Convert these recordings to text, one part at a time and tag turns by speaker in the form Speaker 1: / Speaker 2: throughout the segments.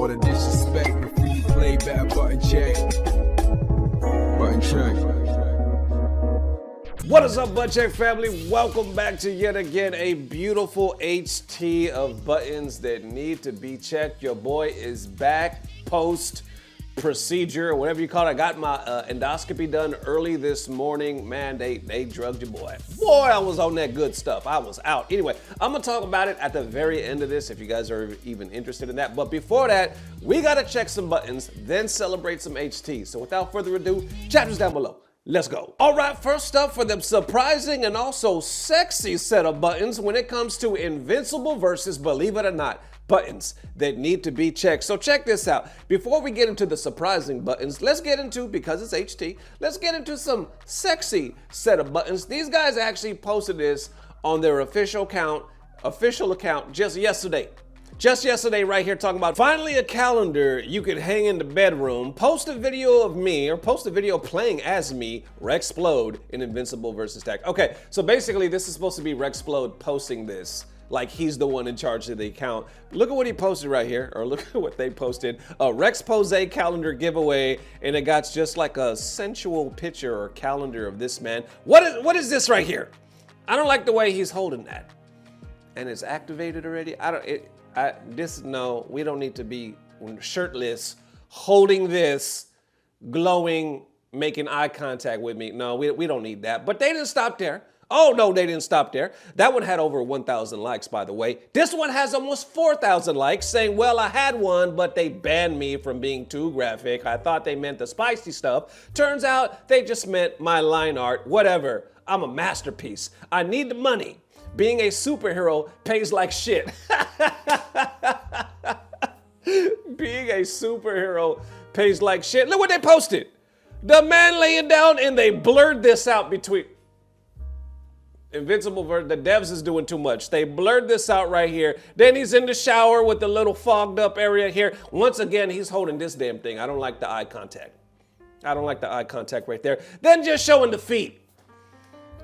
Speaker 1: all the disrespect before you play back. Button check. Button check.
Speaker 2: What is up, Butt Check family? Welcome back to yet again a beautiful HT of buttons that need to be checked. Your boy is back post procedure, whatever you call it. I got my endoscopy done early this morning. Man, they drugged your boy. Boy, I was on that good stuff. I was out. Anyway, I'm gonna talk about it at the very end of this if you guys are even interested in that. But before that, we gotta check some buttons, then celebrate some HT. So without further ado, chapters down below. Let's go. All right, first up for the surprising and also sexy set of buttons when it comes to Invincible versus, believe it or not, buttons that need to be checked. So check this out. Before we get into the surprising buttons, let's get into, because it's HT, let's get into some sexy set of buttons. These guys actually posted this on their official account just yesterday. Just yesterday, right here, talking about finally a calendar you could hang in the bedroom. Post a video of me, or post a video playing as me, Splode, in Invincible versus Tag. Okay, so basically this is supposed to be Splode posting this, like he's the one in charge of the account. Look at what he posted right here, or look at what they posted. A Rex Pose calendar giveaway, and it got just like a sensual picture or calendar of this man. What is this right here? I don't like the way he's holding that. And it's activated already? No, we don't need to be shirtless, holding this, glowing, making eye contact with me. No, we don't need that. But they didn't stop there. Oh, no, they didn't stop there. That one had over 1,000 likes, by the way. This one has almost 4,000 likes, saying, well, I had one, but they banned me from being too graphic. I thought they meant the spicy stuff. Turns out they just meant my line art. Whatever. I'm a masterpiece. I need the money. Being a superhero pays like shit. Being a superhero pays like shit. Look what they posted. The man laying down, and they blurred this out between. Invincible versus the devs is doing too much. They blurred this out right here. Then he's in the shower with the little fogged up area here. Once again, he's holding this damn thing. I don't like the eye contact. I don't like the eye contact right there. Then just showing the feet.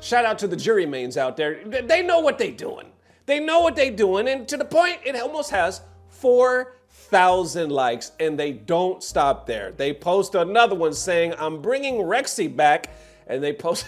Speaker 2: Shout out to the jury mains out there. They know what they're doing. They know what they're doing, and to the point, it almost has 4,000 likes, and they don't stop there. They post another one saying, I'm bringing Rexy back, and they post...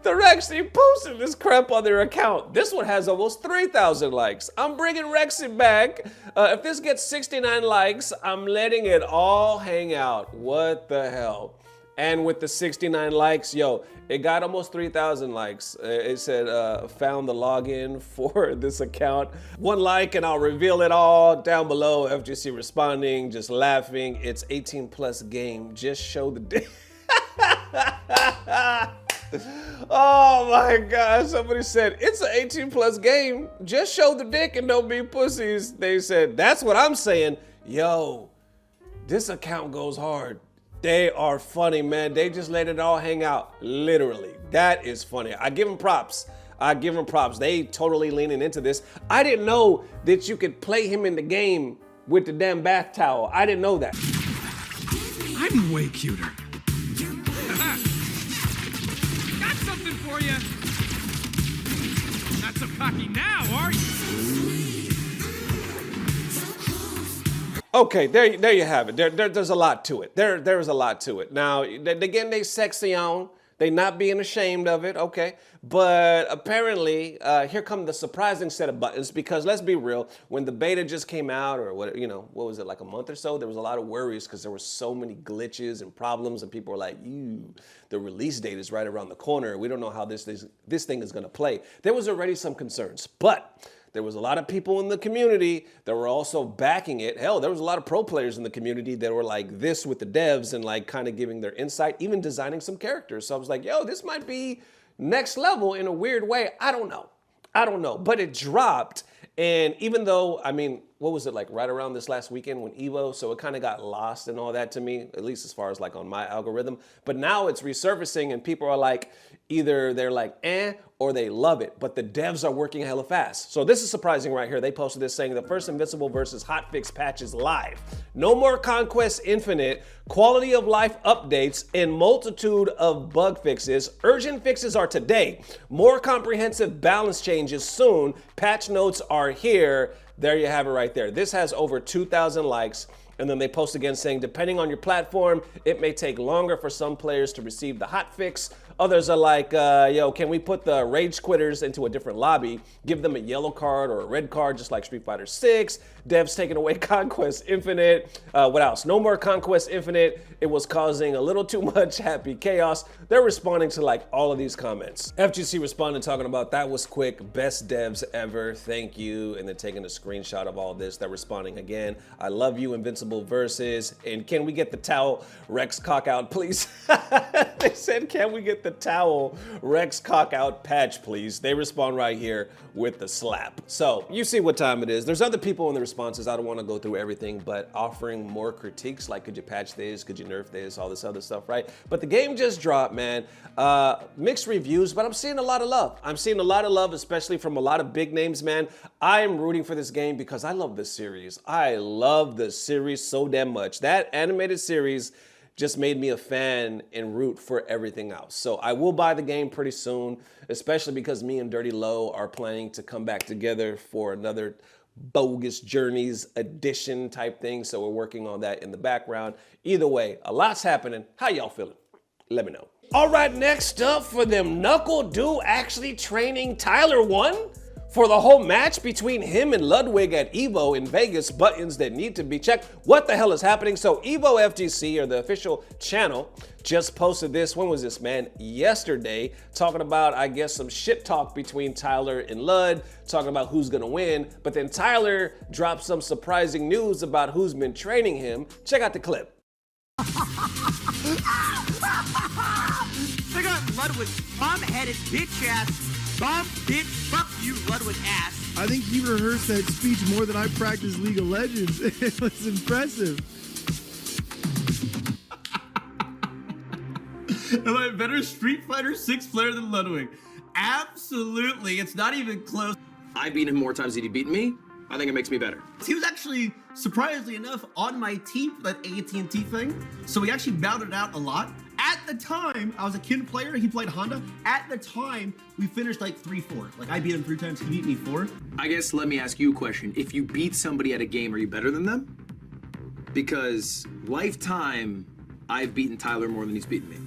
Speaker 2: The Rexy posted this crap on their account. This one has almost 3,000 likes. I'm bringing Rexy back. If this gets 69 likes, I'm letting it all hang out. What the hell? And with the 69 likes, yo, it got almost 3,000 likes. It said, found the login for this account. One like and I'll reveal it all. Down below, FGC responding, just laughing. It's 18 plus game. Just show the day. Oh my gosh, somebody said, it's an 18 plus game. Just show the dick and don't be pussies. They said, that's what I'm saying. Yo, this account goes hard. They are funny, man. They just let it all hang out, literally. That is funny. I give them props. I give them props. They totally leaning into this. I didn't know that you could play him in the game with the damn bath towel. I didn't know that.
Speaker 3: I'm way cuter. Got something for you. Not so cocky now, are you?
Speaker 2: Okay, there you have it. There's a lot to it. There's a lot to it. Now, again, they sexy on. They not being ashamed of it, okay? But apparently, here come the surprising set of buttons, because let's be real, when the beta just came out, or what was it, like a month or so, there was a lot of worries because there were so many glitches and problems, and people were like, the release date is right around the corner. We don't know how this thing is gonna play. There was already some concerns, but there was a lot of people in the community that were also backing it. Hell, there was a lot of pro players in the community that were like this with the devs and like kind of giving their insight, even designing some characters. So I was like, yo, this might be next level in a weird way. I don't know. But it dropped. And even though, what was it, like right around this last weekend when Evo, so it kind of got lost and all that to me, at least as far as like on my algorithm. But now it's resurfacing and people are like, either they're like, or they love it, but the devs are working hella fast. So this is surprising right here. They posted this saying the first Invincible versus hotfix patch is live. No more Conquest Infinite, quality of life updates, and multitude of bug fixes. Urgent fixes are today. More comprehensive balance changes soon. Patch notes are here. There you have it right there. This has over 2,000 likes. And then they post again saying, depending on your platform, it may take longer for some players to receive the hotfix. Others are like, yo, can we put the rage quitters into a different lobby, give them a yellow card or a red card, just like Street Fighter 6. Devs taking away Conquest Infinite. What else? No more Conquest Infinite. It was causing a little too much happy chaos. They're responding to like all of these comments. FGC responded talking about, that was quick, best devs ever, thank you. And then taking a screenshot of all this. They're responding again. I love you, Invincible versus. And can we get the towel Rex cock out, please? They said, can we get the towel Rex cock out patch, please? They respond right here with the slap. So you see what time it is. There's other people in the responses. I don't want to go through everything, but offering more critiques like, could you patch this? Could you nerf this? All this other stuff, right? But the game just dropped, man. Mixed reviews, but I'm seeing a lot of love. I'm seeing a lot of love, especially from a lot of big names, man. I am rooting for this game because I love this series. I love the series so damn much. That animated series just made me a fan and root for everything else. So I will buy the game pretty soon, especially because me and Dirty Low are planning to come back together for another Bogus Journeys edition type thing. So we're working on that in the background. Either way, a lot's happening. How y'all feeling? Let me know. All right, next up for them, Nuckle do actually training Tyler1 for the whole match between him and Ludwig at Evo in Vegas. Buttons that need to be checked. What the hell is happening? So Evo FGC, or the official channel, just posted this. When was this, man? Yesterday, talking about, I guess, some shit talk between Tyler and Lud, talking about who's gonna win. But then Tyler dropped some surprising news about who's been training him. Check out the clip.
Speaker 4: Check out Ludwig, bomb-headed bitch ass. Bomb, bitch, fuck you, Ludwig ass.
Speaker 5: I think he rehearsed that speech more than I practiced League of Legends. It was impressive.
Speaker 4: Am I a better Street Fighter 6 player than Ludwig? Absolutely, it's not even close.
Speaker 6: I beat him more times than he beat me. I think it makes me better.
Speaker 4: He was actually, surprisingly enough, on my team for that AT&T thing. So we actually battled it out a lot. At the time, I was a kid player, he played Honda. At the time, we finished like 3-4. Like I beat him 3 times, he beat me 4.
Speaker 6: I guess let me ask you a question. If you beat somebody at a game, are you better than them? Because lifetime, I've beaten Tyler more than he's beaten me.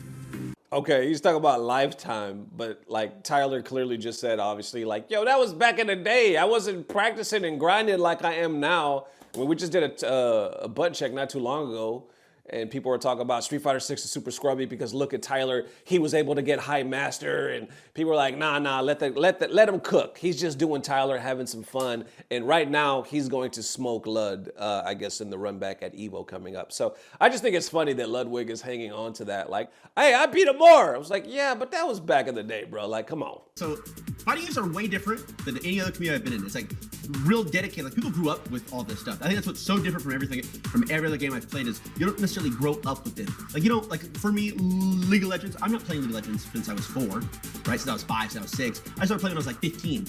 Speaker 2: Okay, he's talking about lifetime, but like Tyler clearly just said, obviously, like, yo, that was back in the day. I wasn't practicing and grinding like I am now. I mean, we just did a butt check not too long ago, and people were talking about Street Fighter 6 is super scrubby because look at Tyler, he was able to get high master, and people were like, nah, let him cook. He's just doing Tyler, having some fun, and right now he's going to smoke Lud, I guess, in the run back at Evo coming up. So I just think it's funny that Ludwig is hanging on to that, like, hey, I beat him more. I was like, yeah, but that was back in the day, bro. Like, come on.
Speaker 4: So fighting games are way different than any other community I've been in. It's like real dedicated. Like people grew up with all this stuff. I think that's what's so different from everything, from every other game I've played, is you don't necessarily grow up with it. Like, you know, like for me, League of Legends, I'm not playing League of Legends since I was 4, right? Since I was 5, since I was 6. I started playing when I was like 15.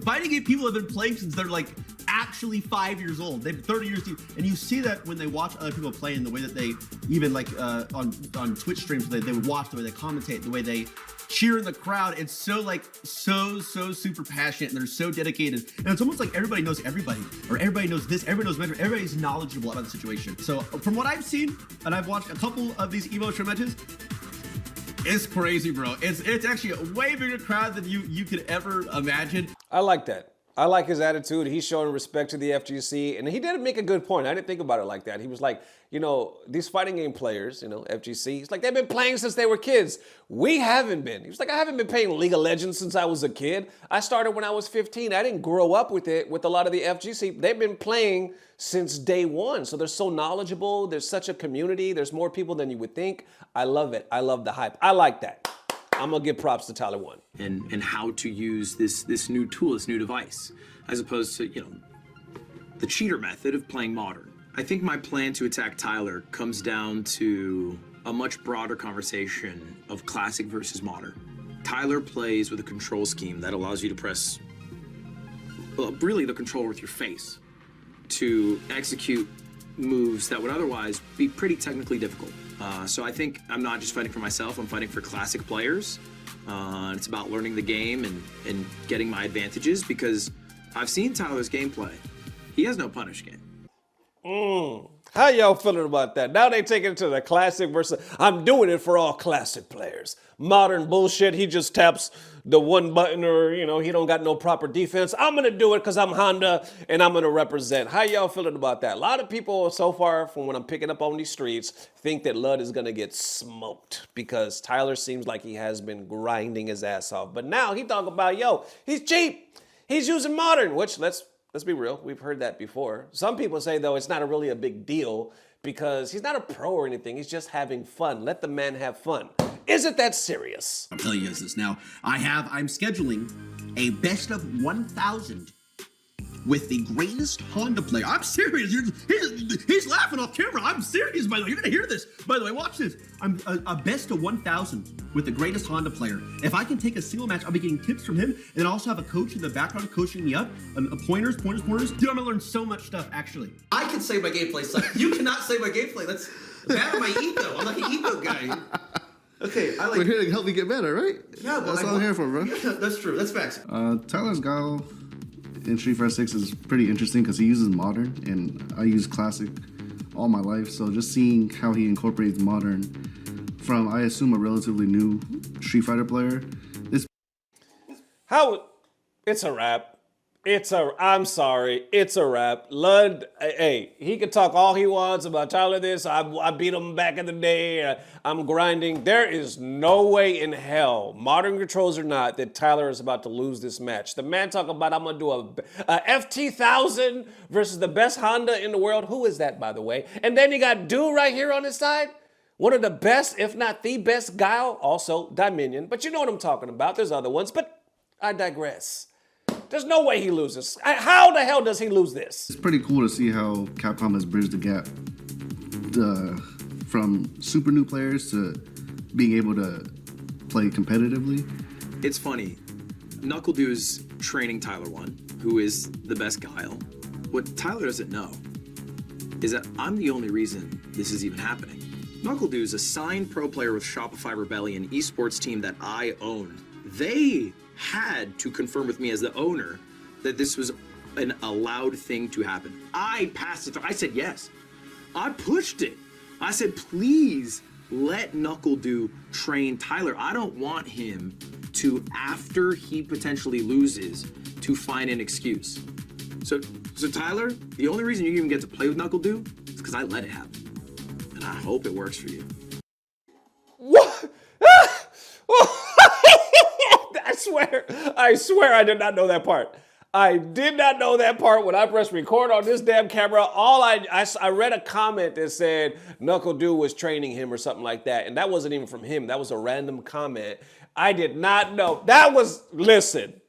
Speaker 4: Fighting game people have been playing since they're like actually 5 years old. They've 30 years deep. And you see that when they watch other people play, and the way that they even like on Twitch streams, they would watch, the way they commentate, the way they cheer in the crowd. It's so like so super passionate, and they're so dedicated, and it's almost like everybody knows everybody, or everybody knows this, everybody knows everybody's knowledgeable about the situation. So from what I've seen, and I've watched a couple of these Evo show matches, it's crazy, bro. It's actually a way bigger crowd than you could ever imagine.
Speaker 2: I like that. I like his attitude. He's showing respect to the FGC, and he did make a good point. I didn't think about it like that. He was like, you know, these fighting game players, you know, FGC, he's like, they've been playing since they were kids. We haven't been. He was like, I haven't been playing League of Legends since I was a kid. I started when I was 15. I didn't grow up with it with a lot of the FGC. They've been playing since day one. So they're so knowledgeable. There's such a community. There's more people than you would think. I love it. I love the hype. I like that. I'm gonna give props to Tyler1.
Speaker 6: And how to use this new tool, this new device, as opposed to, you know, the cheater method of playing Modern. I think my plan to attack Tyler comes down to a much broader conversation of Classic versus Modern. Tyler plays with a control scheme that allows you to press, well, really the controller with your face to execute moves that would otherwise be pretty technically difficult. So I think I'm not just fighting for myself, I'm fighting for Classic players. It's about learning the game and getting my advantages because I've seen Tyler's gameplay. He has no punish game.
Speaker 2: How y'all feeling about that? Now they take it to the Classic versus, I'm doing it for all Classic players. Modern bullshit, he just taps the one button or, you know, he don't got no proper defense. I'm gonna do it because I'm Honda and I'm gonna represent. How y'all feeling about that? A lot of people so far from when I'm picking up on these streets think that Lud is gonna get smoked because Tyler seems like he has been grinding his ass off. But now he talking about, yo, he's cheap. He's using Modern, which let's be real, we've heard that before. Some people say, though, it's not really a big deal because he's not a pro or anything. He's just having fun. Let the man have fun. Is it that serious?
Speaker 4: I'll tell you guys this now. I'm scheduling a best of 1,000 with the greatest Honda player. I'm serious. He's laughing off camera. I'm serious, by the way. You're gonna hear this. By the way, watch this. I'm a best of 1,000 with the greatest Honda player. If I can take a single match, I'll be getting tips from him, and then also have a coach in the background coaching me up, pointers. Dude, I'm gonna learn so much stuff, actually. I can say my gameplay sucks. You cannot say my gameplay. That's bad on my ego. I'm like an ego guy. Okay,
Speaker 7: We're here to help you get better, right?
Speaker 4: Yeah,
Speaker 7: that's all I'm here for, bro.
Speaker 4: Yeah, that's true. That's facts.
Speaker 7: Tyler's guile in Street Fighter 6 is pretty interesting because he uses Modern, and I use Classic all my life. So just seeing how he incorporates Modern from, I assume, a relatively new Street Fighter player.
Speaker 2: It's a wrap. I'm sorry, it's a wrap. Lud, hey, he can talk all he wants about Tyler this, I beat him back in the day, I'm grinding. There is no way in hell, Modern controls or not, that Tyler is about to lose this match. The man talking about I'm gonna do a FT 1000 versus the best Honda in the world. Who is that, by the way? And then you got Dude right here on his side. One of the best, if not the best, Guile, also Dominion. But you know what I'm talking about. There's other ones, but I digress. There's no way he loses. How the hell does he lose this?
Speaker 7: It's pretty cool to see how Capcom has bridged the gap from super new players to being able to play competitively.
Speaker 6: It's funny. NuckleDu's training Tyler1, who is the best Guile. What Tyler doesn't know is that I'm the only reason this is even happening. NuckleDu is a signed pro player with Shopify Rebellion esports team that I own. They had to confirm with me as the owner that this was an allowed thing to happen. I passed it through. I said yes. I pushed it. I said, please let NuckleDu train Tyler. I don't want him to, after he potentially loses, to find an excuse. So Tyler, the only reason you even get to play with NuckleDu is because I let it happen. And I hope it works for you.
Speaker 2: What? I swear I did not know that part. I did not know that part when I pressed record on this damn camera. I read a comment that said NuckleDu was training him or something like that, and that wasn't even from him. That was a random comment. I did not know. Listen,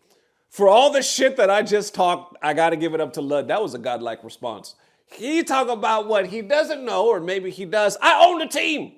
Speaker 2: for all the shit that I just talked, I got to give it up to Lud. That was a godlike response. He talk about what he doesn't know, or maybe he does. I own the team.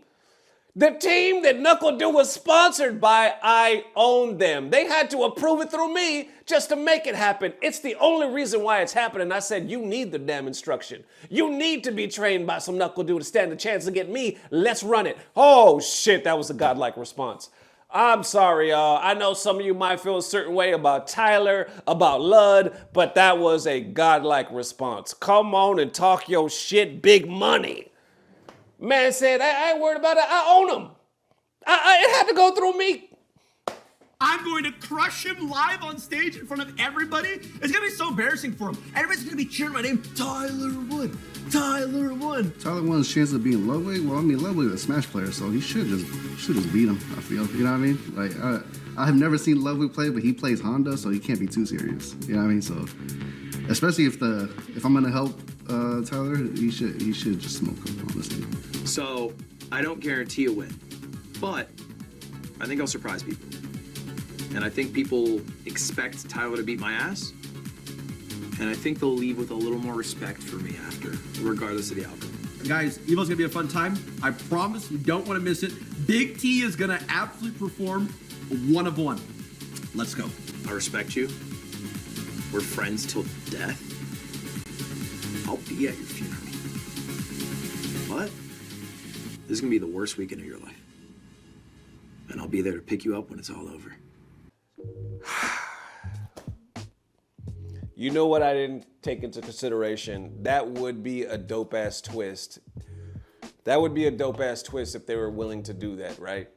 Speaker 2: The team that NuckleDu was sponsored by, I own them. They had to approve it through me just to make it happen. It's the only reason why it's happening. I said, you need the damn instruction. You need to be trained by some NuckleDu to stand a chance to get me. Let's run it. Oh, shit, that was a godlike response. I'm sorry, y'all. I know some of you might feel a certain way about Tyler, about Lud, but that was a godlike response. Come on and talk your shit, big money. Man said, I ain't worried about it. I own him. It had to go through me.
Speaker 4: I'm going to crush him live on stage in front of everybody. It's going to be so embarrassing for him. Everybody's going to be cheering my name. Tyler1.
Speaker 7: Tyler1's chance of being Ludwig, well, I mean, Ludwig is a Smash player, so he should just beat him, I feel. You know what I mean? Like, I have never seen Ludwig play, but he plays Honda, so he can't be too serious. You know what I mean? So, especially if I'm going to help Tyler, he should just smoke him, honestly.
Speaker 6: So, I don't guarantee a win, but I think I'll surprise people. And I think people expect Tyler to beat my ass, And I think they'll leave with a little more respect for me after, regardless of the outcome.
Speaker 4: Guys, Evo's gonna be a fun time. I promise you don't want to miss it. Big T is gonna absolutely perform 1 of 1. Let's go.
Speaker 6: I respect you. We're friends till death. I'll be at your funeral. But this is gonna be the worst weekend of your life. And I'll be there to pick you up when it's all over.
Speaker 2: You know what I didn't take into consideration? That would be a dope ass twist. That would be a dope ass twist if they were willing to do that, right?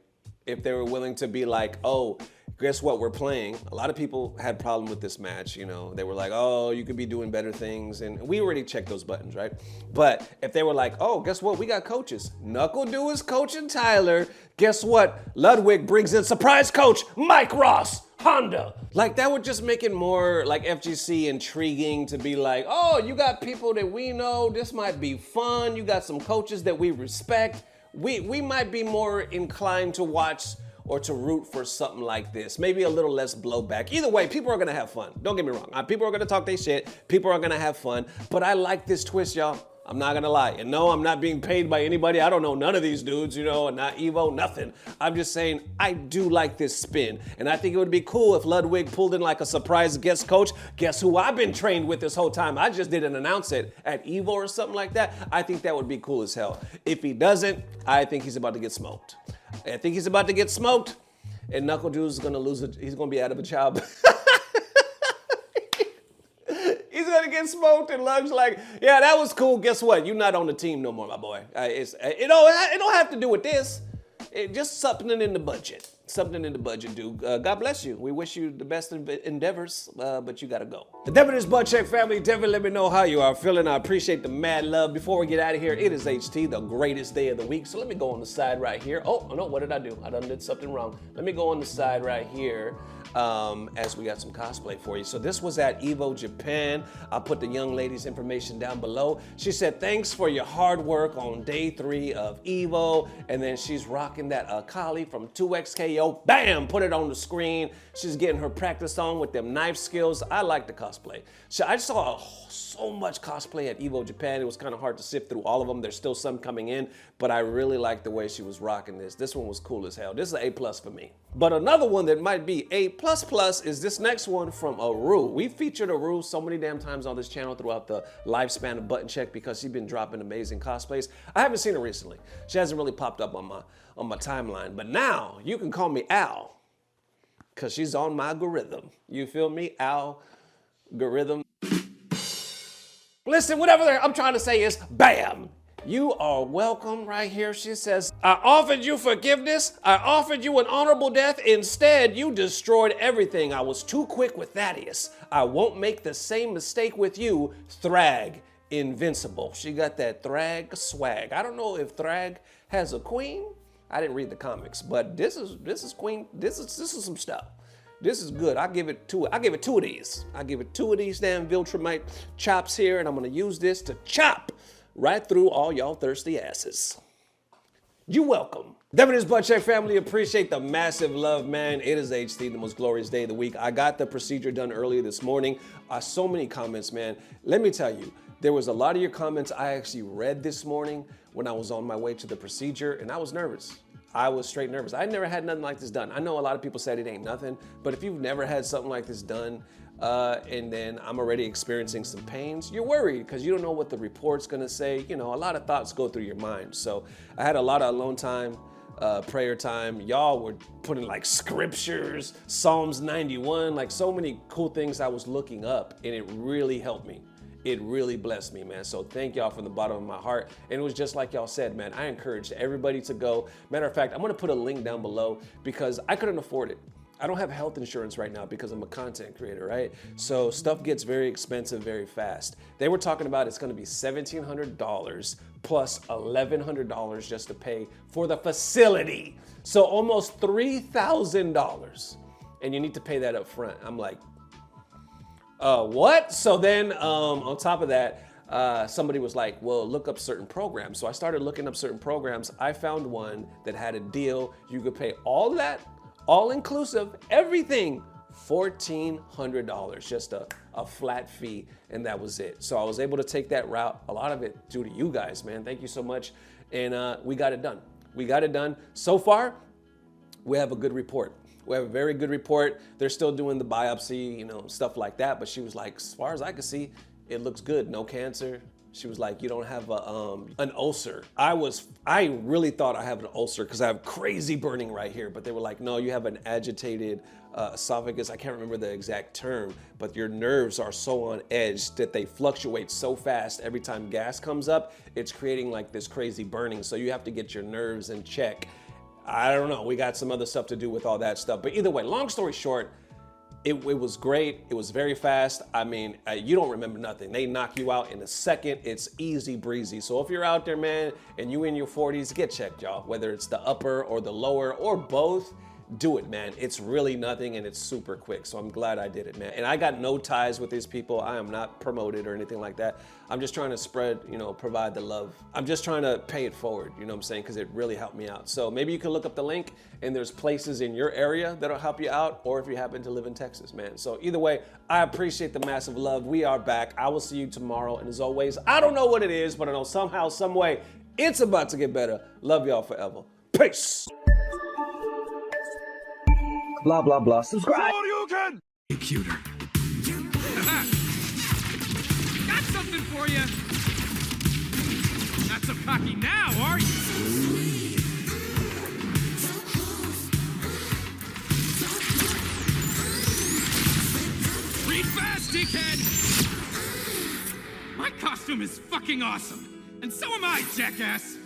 Speaker 2: If they were willing to be like, oh, guess what, we're playing. A lot of people had problem with this match, you know. They were like, oh, you could be doing better things. And we already checked those buttons, right? But if they were like, oh, guess what, we got coaches. Nuckle is coaching Tyler. Guess what, Ludwig brings in surprise coach, Mike Ross, Honda. Like that would just make it more like FGC intriguing to be like, oh, you got people that we know, this might be fun. You got some coaches that we respect. We might be more inclined to watch or to root for something like this. Maybe a little less blowback. Either way, people are gonna have fun. Don't get me wrong. People are gonna talk their shit. People are gonna have fun. But I like this twist, y'all. I'm not gonna lie. And no, I'm not being paid by anybody. I don't know none of these dudes, you know, and not Evo, nothing. I'm just saying I do like this spin. And I think it would be cool if Ludwig pulled in like a surprise guest coach. Guess who I've been trained with this whole time? I just didn't announce it at Evo or something like that. I think that would be cool as hell. If he doesn't, I think he's about to get smoked. I think he's about to get smoked. And Knuckle Dude's gonna lose it. He's gonna be out of a job. He's gonna get smoked, and Lug's like, yeah, that was cool. Guess what? You're not on the team no more, my boy. It don't have to do with this. Just something in the budget. Something in the budget, dude. God bless you. We wish you the best endeavors, but you gotta go. The Definite Butt Check family, definitely let me know how you are feeling. I appreciate the mad love. Before we get out of here, it is HT, the greatest day of the week. So let me go on the side right here. Oh, no, what did I do? I done did something wrong. Let me go on the side right here as we got some cosplay for you. So this was at Evo Japan. I'll put the young lady's information down below. She said, thanks for your hard work on day 3 of Evo. And then she's rocking that Akali from 2XKO. Bam! Put it on the screen. She's getting her practice on with them knife skills. I like the cosplay. So I saw so much cosplay at Evo Japan. It was kind of hard to sift through all of them. There's still some coming in, but I really like the way she was rocking this. This one was cool as hell. This is an A+ for me. But another one that might be A++ is this next one from ARUUU. We featured ARUUU so many damn times on this channel throughout the lifespan of Button Check because she's been dropping amazing cosplays. I haven't seen her recently. She hasn't really popped up on my timeline, but now you can call me Al because she's on my algorithm. You feel me? Algorithm. Listen, whatever I'm trying to say is, bam! You are welcome right here. She says, I offered you forgiveness. I offered you an honorable death. Instead, you destroyed everything. I was too quick with Thaddeus. I won't make the same mistake with you, Thrag. Invincible. She got that Thrag swag. I don't know if Thrag has a queen. I didn't read the comics, but this is queen. This is some stuff. This is good. I give it 2 of these. I give it 2 of these damn Viltrumite chops here, and I'm gonna use this to chop right through all y'all thirsty asses. You're welcome. Definite Butt Check family, appreciate the massive love, man. It is HT, the most glorious day of the week. I got the procedure done earlier this morning. So many comments, man. Let me tell you, there was a lot of your comments I actually read this morning when I was on my way to the procedure, and I was nervous. I was straight nervous. I never had nothing like this done. I know a lot of people said it ain't nothing, but if you've never had something like this done, and then I'm already experiencing some pains, you're worried because you don't know what the report's gonna say. You know, a lot of thoughts go through your mind. So I had a lot of alone time, prayer time. Y'all were putting like scriptures, Psalms 91, like so many cool things I was looking up, and it really helped me. It really blessed me, man. So thank y'all from the bottom of my heart. And it was just like y'all said, man, I encouraged everybody to go. Matter of fact, I'm gonna put a link down below because I couldn't afford it. I don't have health insurance right now because I'm a content creator, right? So stuff gets very expensive very fast. They were talking about it's gonna be $1,700 plus $1,100 just to pay for the facility. So almost $3,000. And you need to pay that up front. I'm like, what? So then on top of that, somebody was like, well, look up certain programs. So I started looking up certain programs. I found one that had a deal. You could pay all that, all inclusive, everything $1,400, just a flat fee, and that was it. So I was able to take that route. A lot of it due to you guys, man. Thank you so much. And we got it done. We got it done. So far, we have a good report. We have a very good report. They're still doing the biopsy, you know, stuff like that. But she was like, as far as I could see, it looks good. No cancer. She was like, you don't have an ulcer. I really thought I have an ulcer because I have crazy burning right here. But they were like, no, you have an agitated esophagus. I can't remember the exact term, but your nerves are so on edge that they fluctuate so fast. Every time gas comes up, it's creating like this crazy burning. So you have to get your nerves in check. I don't know. We got some other stuff to do with all that stuff. But either way, long story short, it was great. It was very fast. I mean, you don't remember nothing. They knock you out in a second. It's easy breezy. So if you're out there, man, and you in your 40s, get checked, y'all. Whether it's the upper or the lower or both, do it, man. It's really nothing and it's super quick. So I'm glad I did it, man. And I got no ties with these people. I am not promoted or anything like that. I'm just trying to spread, you know, provide the love. I'm just trying to pay it forward, you know what I'm saying? Because it really helped me out. So maybe you can look up the link and there's places in your area that'll help you out, or if you happen to live in Texas, man. So either way, I appreciate the massive love. We are back. I will see you tomorrow. And as always, I don't know what it is, but I know somehow, some way, it's about to get better. Love y'all forever. Peace.
Speaker 8: Blah, blah, blah. Subscribe.
Speaker 3: Cuter. Got something for you. Not so cocky now, are you? Read fast, dickhead! My costume is fucking awesome. And so am I, jackass!